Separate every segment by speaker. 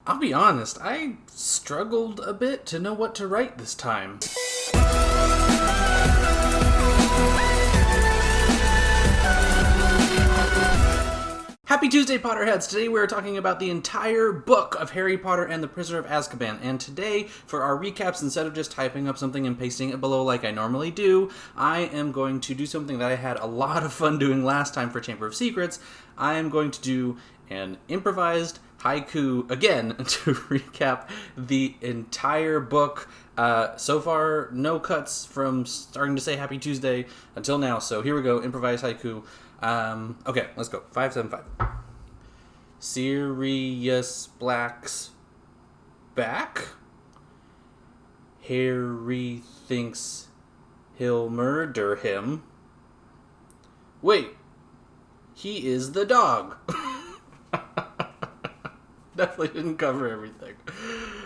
Speaker 1: I'll be honest, I struggled a bit to know what to write this time. Happy Tuesday, Potterheads! Today we're talking about the entire book of Harry Potter and the Prisoner of Azkaban, and today, for our recaps, instead of just typing up something and pasting it below like I normally do, I am going to do something that I had a lot of fun doing last time for Chamber of Secrets. I am going to do an improvised haiku again to recap the entire book. So far, no cuts from starting to say Happy Tuesday until now, so here we go, improvised haiku. Okay, let's go. 575. Sirius Black's back. Harry thinks he'll murder him. Wait, he is the dog. Definitely didn't cover everything.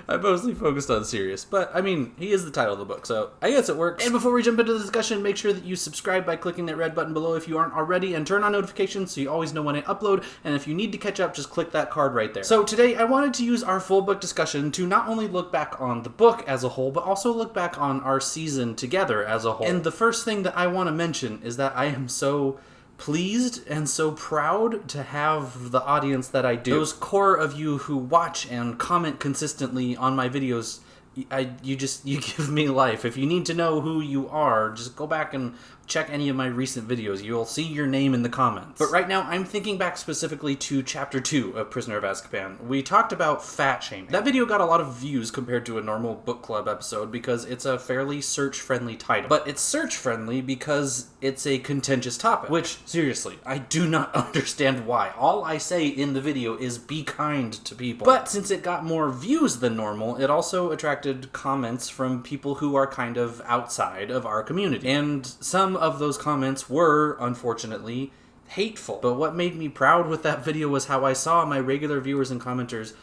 Speaker 1: I mostly focused on Sirius, but I mean, he is the title of the book, so I guess it works. And before we jump into the discussion, make sure that you subscribe by clicking that red button below if you aren't already, and turn on notifications so you always know when I upload, and if you need to catch up, just click that card right there. So today, I wanted to use our full book discussion to not only look back on the book as a whole, but also look back on our season together as a whole. And the first thing that I want to mention is that I am so pleased and so proud to have the audience that I do. Those core of you who watch and comment consistently on my videos, you give me life. If you need to know who you are, just go back and check any of my recent videos. You'll see your name in the comments. But right now, I'm thinking back specifically to Chapter 2 of Prisoner of Azkaban. We talked about fat shaming. That video got a lot of views compared to a normal book club episode because it's a fairly search-friendly title. But it's search-friendly because it's a contentious topic, which, seriously, I do not understand why. All I say in the video is be kind to people. But since it got more views than normal, it also attracted comments from people who are kind of outside of our community. And some of those comments were, unfortunately, hateful. But what made me proud with that video was how I saw my regular viewers and commenters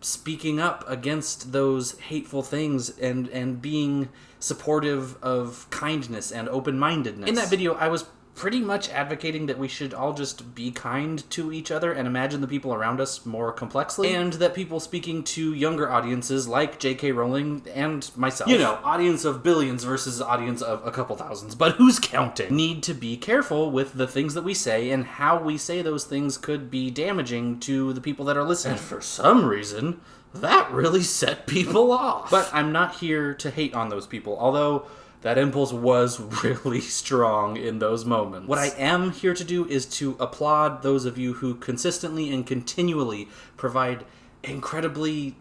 Speaker 1: speaking up against those hateful things and being supportive of kindness and open-mindedness. In that video, I was pretty much advocating that we should all just be kind to each other and imagine the people around us more complexly, and that people speaking to younger audiences like J.K. Rowling and myself, you know, audience of billions versus audience of a couple thousands, but who's counting, need to be careful with the things that we say and how we say those things could be damaging to the people that are listening. And for some reason, that really set people off. But I'm not here to hate on those people, although that impulse was really strong in those moments. What I am here to do is to applaud those of you who consistently and continually provide incredibly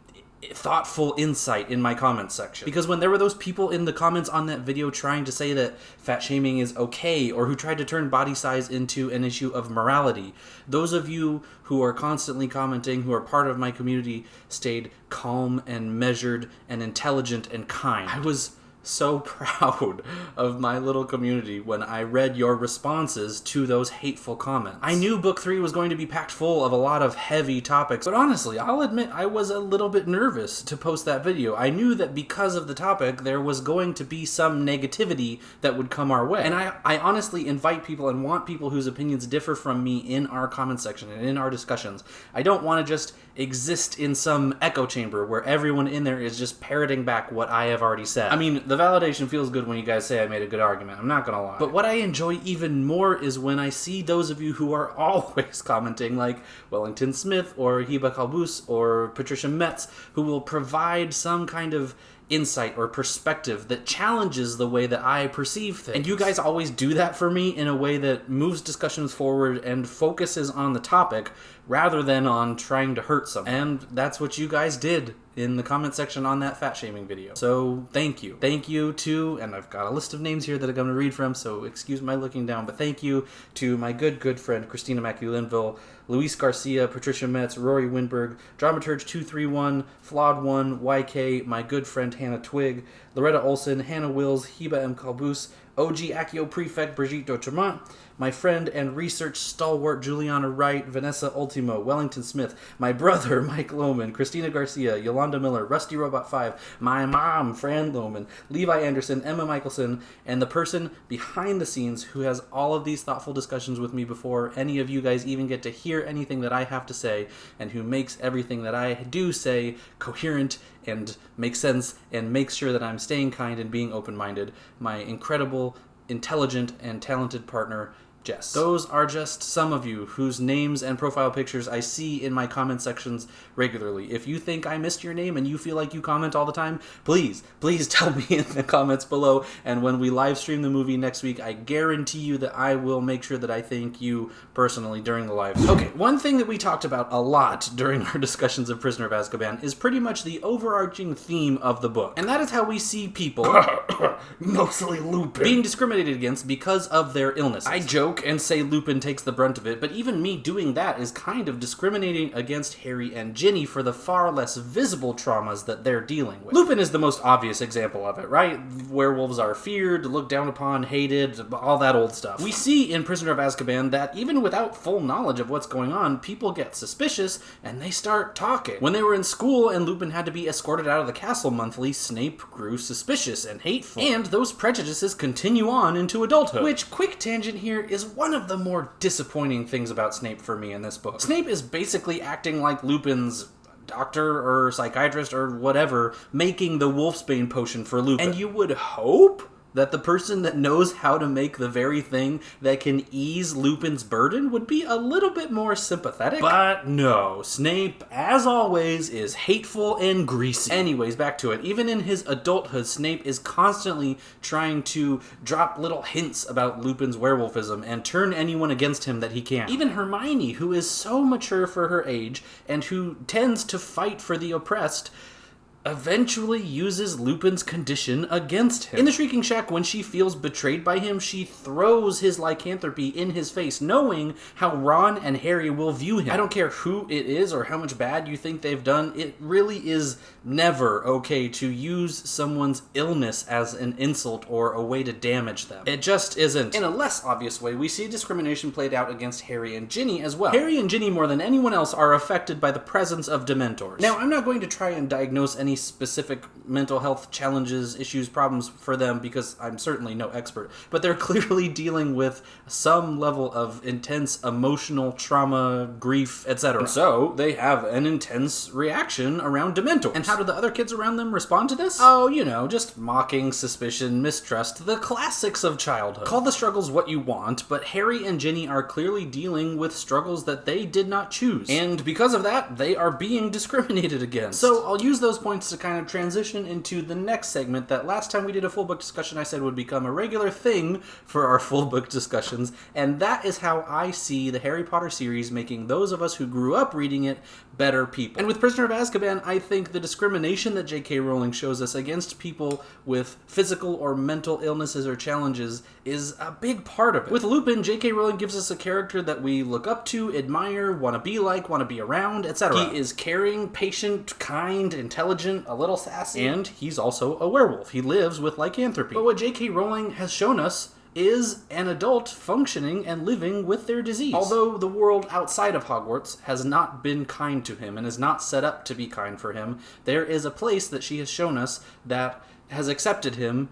Speaker 1: thoughtful insight in my comments section. Because when there were those people in the comments on that video trying to say that fat shaming is okay, or who tried to turn body size into an issue of morality, those of you who are constantly commenting, who are part of my community, stayed calm and measured and intelligent and kind. I was so proud of my little community when I read your responses to those hateful comments. I knew book 3 was going to be packed full of a lot of heavy topics, but honestly, I'll admit I was a little bit nervous to post that video. I knew that because of the topic, there was going to be some negativity that would come our way. And I honestly invite people and want people whose opinions differ from me in our comment section and in our discussions. I don't want to just exist in some echo chamber where everyone in there is just parroting back what I have already said. I mean, the validation feels good when you guys say I made a good argument, I'm not gonna lie. But what I enjoy even more is when I see those of you who are always commenting, like Wellington Smith or Hiba Kalbus or Patricia Metz, who will provide some kind of insight or perspective that challenges the way that I perceive things. And you guys always do that for me in a way that moves discussions forward and focuses on the topic rather than on trying to hurt someone. And that's what you guys did in the comment section on that fat shaming video. So thank you. Thank you to, and I've got a list of names here that I'm going to read from, so excuse my looking down, but thank you to my good friend Christina Mackey-Linville, Luis Garcia, Patricia Metz, Rory Winberg, Dramaturge231, Flawed1, YK, my good friend Hannah Twig, Loretta Olson, Hannah Wills, Hiba M. Kalbus, OG Accio Prefect Brigitte Dautremont, my friend and research stalwart Juliana Wright, Vanessa Ultimo, Wellington Smith, my brother Mike Lohmann, Christina Garcia, Yolanda Miller, Rusty Robot 5, my mom Fran Lohmann, Levi Anderson, Emma Michelson, and the person behind the scenes who has all of these thoughtful discussions with me before any of you guys even get to hear anything that I have to say, and who makes everything that I do say coherent and makes sense and makes sure that I'm staying kind and being open-minded, my incredible, intelligent, and talented partner, Jess. Those are just some of you whose names and profile pictures I see in my comment sections regularly. If you think I missed your name and you feel like you comment all the time, please tell me in the comments below, and when we live stream the movie next week, I guarantee you that I will make sure that I thank you personally during the live stream. Okay, one thing that we talked about a lot during our discussions of Prisoner of Azkaban is pretty much the overarching theme of the book, and that is how we see people, mostly Lupin, being discriminated against because of their illness. I joke and say Lupin takes the brunt of it, but even me doing that is kind of discriminating against Harry and Ginny for the far less visible traumas that they're dealing with. Lupin is the most obvious example of it, right? Werewolves are feared, looked down upon, hated, all that old stuff. We see in Prisoner of Azkaban that even without full knowledge of what's going on, people get suspicious and they start talking. When they were in school and Lupin had to be escorted out of the castle monthly, Snape grew suspicious and hateful. And those prejudices continue on into adulthood. Which, quick tangent here, is one of the more disappointing things about Snape for me in this book. Snape is basically acting like Lupin's doctor or psychiatrist or whatever, making the Wolfsbane potion for Lupin. And you would hope that the person that knows how to make the very thing that can ease Lupin's burden would be a little bit more sympathetic. But no, Snape, as always, is hateful and greasy. Anyways, back to it. Even in his adulthood, Snape is constantly trying to drop little hints about Lupin's werewolfism and turn anyone against him that he can. Even Hermione, who is so mature for her age and who tends to fight for the oppressed, eventually uses Lupin's condition against him. In the Shrieking Shack, when she feels betrayed by him, she throws his lycanthropy in his face, knowing how Ron and Harry will view him. I don't care who it is or how much bad you think they've done, it really is never okay to use someone's illness as an insult or a way to damage them. It just isn't. In a less obvious way, we see discrimination played out against Harry and Ginny as well. Harry and Ginny, more than anyone else, are affected by the presence of Dementors. Now, I'm not going to try and diagnose any specific mental health challenges, issues, problems for them, because I'm certainly no expert, but they're clearly dealing with some level of intense emotional trauma, grief, etc. So they have an intense reaction around Dementors. And how do the other kids around them respond to this? Oh, you know, just mocking, suspicion, mistrust, the classics of childhood. Call the struggles what you want, but Harry and Ginny are clearly dealing with struggles that they did not choose. And because of that, they are being discriminated against. So I'll use those points to kind of transition into the next segment that last time we did a full book discussion I said would become a regular thing for our full book discussions, and that is how I see the Harry Potter series making those of us who grew up reading it better people. And with Prisoner of Azkaban, I think the discrimination that J.K. Rowling shows us against people with physical or mental illnesses or challenges is a big part of it. With Lupin, J.K. Rowling gives us a character that we look up to, admire, want to be like, want to be around, etc. He is caring, patient, kind, intelligent, a little sassy, and he's also a werewolf. He lives with lycanthropy. But what J.K. Rowling has shown us is an adult functioning and living with their disease. Although the world outside of Hogwarts has not been kind to him and is not set up to be kind for him, there is a place that she has shown us that has accepted him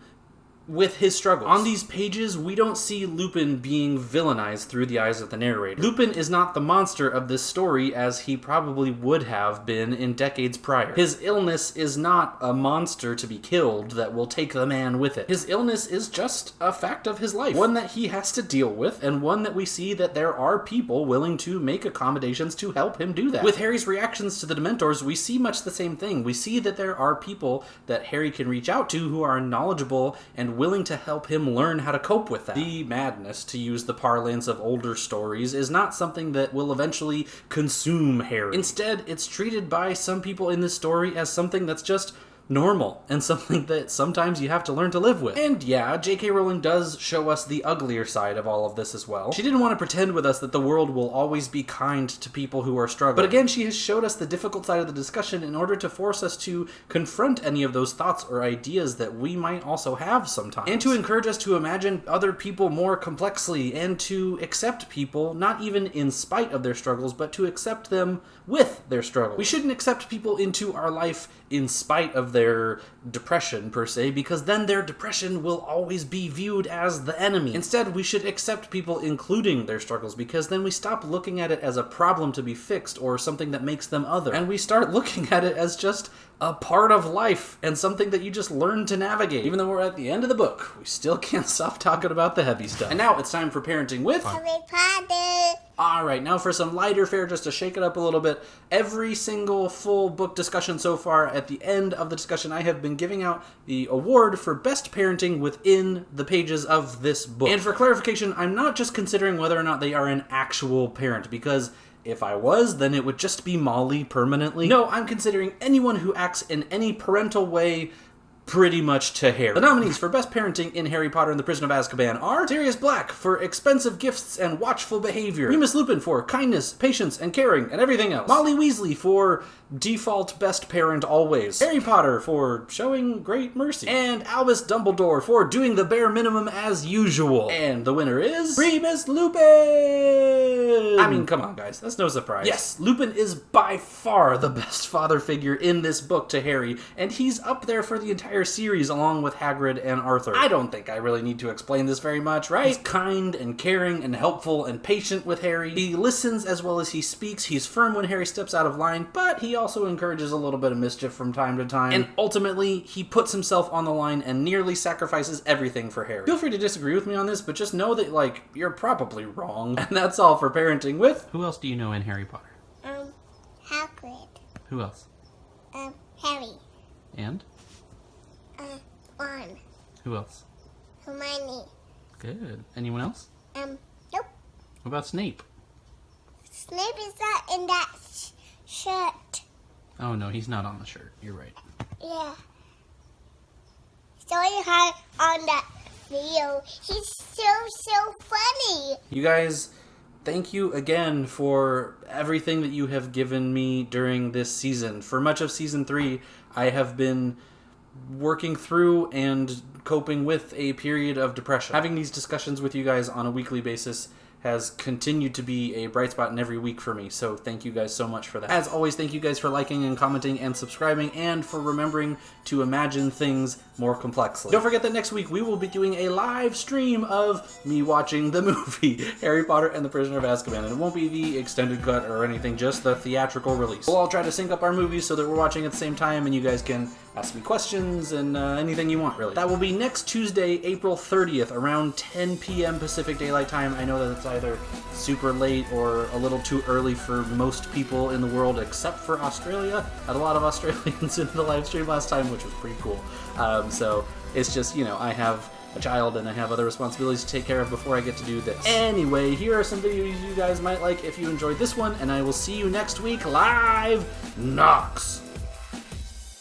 Speaker 1: with his struggles. On these pages, we don't see Lupin being villainized through the eyes of the narrator. Lupin is not the monster of this story as he probably would have been in decades prior. His illness is not a monster to be killed that will take the man with it. His illness is just a fact of his life, one that he has to deal with, and one that we see that there are people willing to make accommodations to help him do that. With Harry's reactions to the Dementors, we see much the same thing. We see that there are people that Harry can reach out to who are knowledgeable and willing to help him learn how to cope with that. The madness, to use the parlance of older stories, is not something that will eventually consume Harry. Instead, it's treated by some people in this story as something that's just normal and something that sometimes you have to learn to live with. And yeah, J.K. Rowling does show us the uglier side of all of this as well. She didn't want to pretend with us that the world will always be kind to people who are struggling. But again, she has showed us the difficult side of the discussion in order to force us to confront any of those thoughts or ideas that we might also have sometimes. And to encourage us to imagine other people more complexly and to accept people, not even in spite of their struggles, but to accept them with their struggles. We shouldn't accept people into our life in spite of their depression, per se, because then their depression will always be viewed as the enemy. Instead, we should accept people including their struggles, because then we stop looking at it as a problem to be fixed or something that makes them other, and we start looking at it as just a part of life and something that you just learn to navigate. Even though we're at the end of the book, we still can't stop talking about the heavy stuff. And now it's time for Parenting with
Speaker 2: Harry Potter.
Speaker 1: Alright, now for some lighter fare, just to shake it up a little bit. Every single full book discussion so far, at the end of the discussion, I have been giving out the award for best parenting within the pages of this book. And for clarification, I'm not just considering whether or not they are an actual parent, because if I was, then it would just be Molly permanently. No, I'm considering anyone who acts in any parental way pretty much to Harry. The nominees for Best Parenting in Harry Potter and the Prisoner of Azkaban are Sirius Black for expensive gifts and watchful behavior, Remus Lupin for kindness, patience, and caring, and everything else, Molly Weasley for default best parent always, Harry Potter for showing great mercy, and Albus Dumbledore for doing the bare minimum as usual. And the winner is Remus Lupin! I mean, come on guys, that's no surprise. Yes, Lupin is by far the best father figure in this book to Harry, and he's up there for the entire series along with Hagrid and Arthur. I don't think I really need to explain this very much, right? He's kind and caring and helpful and patient with Harry. He listens as well as he speaks. He's firm when Harry steps out of line, but he also encourages a little bit of mischief from time to time. And ultimately, he puts himself on the line and nearly sacrifices everything for Harry. Feel free to disagree with me on this, but just know that, like, you're probably wrong. And that's all for Parenting with...
Speaker 3: Who else do you know in Harry Potter?
Speaker 2: Hagrid.
Speaker 3: Who else?
Speaker 2: Harry.
Speaker 3: And?
Speaker 2: Ron.
Speaker 3: Who else?
Speaker 2: Hermione.
Speaker 3: Good. Anyone else?
Speaker 2: Nope.
Speaker 3: What about Snape?
Speaker 2: Snape is not in that shirt.
Speaker 3: Oh no, he's not on the shirt. You're right.
Speaker 2: Yeah. So he had on that video. He's so funny.
Speaker 1: You guys, thank you again for everything that you have given me during this season. For much of Season 3, I have been working through and coping with a period of depression. Having these discussions with you guys on a weekly basis has continued to be a bright spot in every week for me, so thank you guys so much for that. As always, thank you guys for liking and commenting and subscribing, and for remembering to imagine things more complexly. Don't forget that next week we will be doing a live stream of me watching the movie Harry Potter and the Prisoner of Azkaban, and it won't be the extended cut or anything, just the theatrical release. We'll all try to sync up our movies so that we're watching at the same time, and you guys can ask me questions and anything you want, really. That will be next Tuesday, April 30th, around 10 p.m. Pacific Daylight Time. I know that it's either super late or a little too early for most people in the world, except for Australia. Had a lot of Australians in the live stream last time, which was pretty cool. So it's just, you know, I have a child and I have other responsibilities to take care of before I get to do this. Anyway, here are some videos you guys might like if you enjoyed this one, and I will see you next week live. Knox!